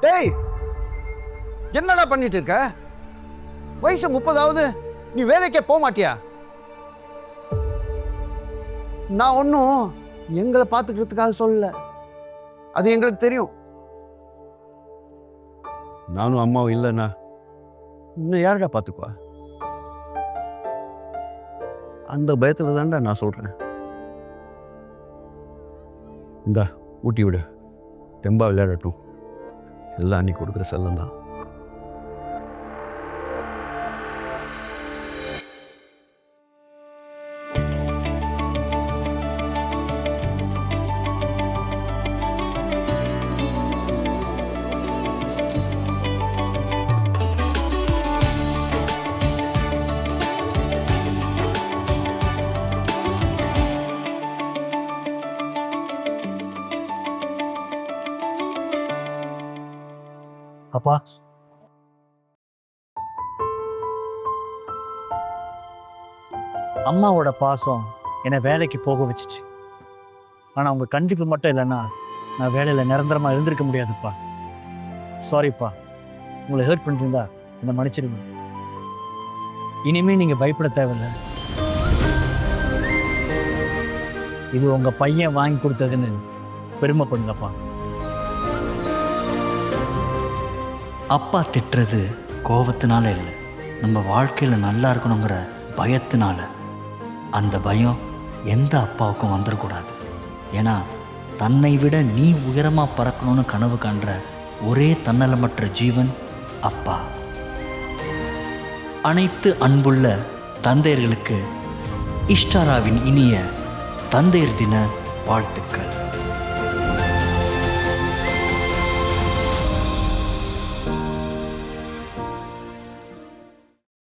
டேய், என்னடா பண்ணிட்டு இருக்க? வயசு 30ஆவது, நீ வேலைக்கே போக மாட்டியா? நான் ஒன்றும் எங்களை பார்த்துக்கிறதுக்காக சொல்லல, அது எங்களுக்கு தெரியும். நானும் அம்மாவும் இல்லைண்ணா இன்னும் யாருடா பார்த்துக்குவா? அந்த பயத்துல தான்டா நான் சொல்றேன். இந்தா ஊட்டி விடு, தெம்பா விளையாடட்டும். எல்லாம் அன்னைக்கு கொடுக்குற செல்லம் தான். அப்பா, அம்மாவோட பாசம் என்னை வேலைக்கு போக வச்சுச்சு. ஆனால் உங்கள் கண்டிப்பு மட்டும் இல்லைன்னா நான் வேலையில் நிரந்தரமாக இருந்திருக்க முடியாதுப்பா. சாரிப்பா, உங்களை ஹர்ட் பண்ணிருந்தா என்னை மன்னிச்சிடுங்க. இனிமேல் நீங்கள் பயப்பட தேவையில்லை. இது உங்கள் பையன் வாங்கி கொடுத்ததுன்னு பெருமைப்படுங்கப்பா. அப்பா திட்டுறது கோபத்தினால இல்லை, நம்ம வாழ்க்கையில் நல்லா இருக்கணுங்கிற பயத்தினால. அந்த பயம் எந்த அப்பாவுக்கும் வந்துடக்கூடாது. ஏன்னா தன்னை விட நீ உயரமாக பறக்கணும்னு கனவு காண்ற ஒரே தன்னலமற்ற ஜீவன் அப்பா. அனைத்து அன்புள்ள தந்தையர்களுக்கு இஷ்டாராவின் இனிய தந்தையர் தின வாழ்த்துக்கள்.